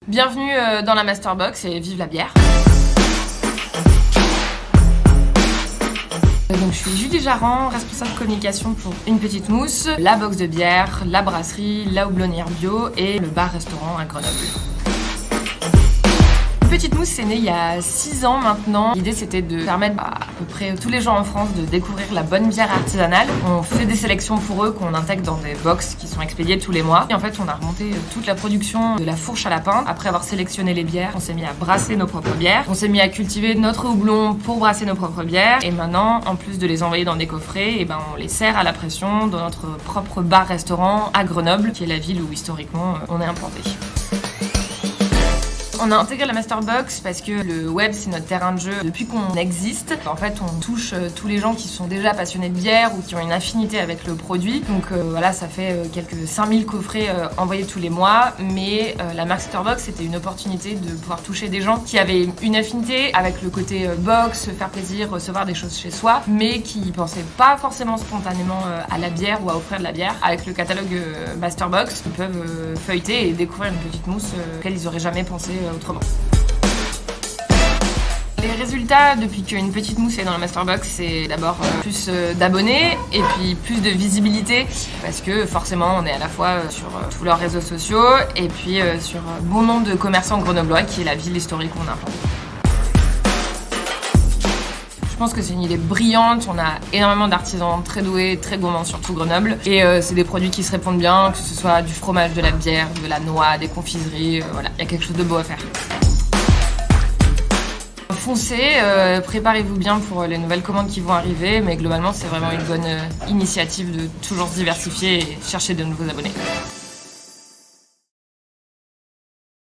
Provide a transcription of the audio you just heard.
Bienvenue dans la Masterbox et vive la bière. Donc je suis Julie Jarran, responsable communication pour Une Petite Mousse, la box de bière, la brasserie, la houblonnière bio et le bar-restaurant à Grenoble. Une Petite Mousse, c'est né il y a 6 ans maintenant. L'idée c'était de permettre à peu près tous les gens en France de découvrir la bonne bière artisanale. On fait des sélections pour eux qu'on intègre dans des box qui sont expédiées tous les mois. Et en fait on a remonté toute la production de la fourche à la pinte. Après avoir sélectionné les bières, on s'est mis à brasser nos propres bières. On s'est mis à cultiver notre houblon pour brasser nos propres bières. Et maintenant, en plus de les envoyer dans des coffrets, on les sert à la pression dans notre propre bar-restaurant à Grenoble, qui est la ville où historiquement on est implanté. On a intégré la Masterbox parce que le web c'est notre terrain de jeu depuis qu'on existe. En fait on touche tous les gens qui sont déjà passionnés de bière ou qui ont une affinité avec le produit. Donc voilà, ça fait quelques 5000 coffrets envoyés tous les mois. Mais la Masterbox c'était une opportunité de pouvoir toucher des gens qui avaient une affinité avec le côté box, se faire plaisir, recevoir des choses chez soi, mais qui pensaient pas forcément spontanément à la bière ou à offrir de la bière. Avec le catalogue Masterbox, ils peuvent feuilleter et découvrir une petite mousse auquel ils auraient jamais pensé autrement. Les résultats depuis qu'Une Petite Mousse est dans la Masterbox, c'est d'abord plus d'abonnés et puis plus de visibilité parce que forcément on est à la fois sur tous leurs réseaux sociaux et puis sur bon nombre de commerçants grenoblois qui est la ville historique qu'on a. Je pense que c'est une idée brillante, on a énormément d'artisans très doués, très gourmands sur tout Grenoble et c'est des produits qui se répondent bien, que ce soit du fromage, de la bière, de la noix, des confiseries, voilà, il y a quelque chose de beau à faire. Foncez, préparez-vous bien pour les nouvelles commandes qui vont arriver, mais globalement c'est vraiment une bonne initiative de toujours se diversifier et chercher de nouveaux abonnés.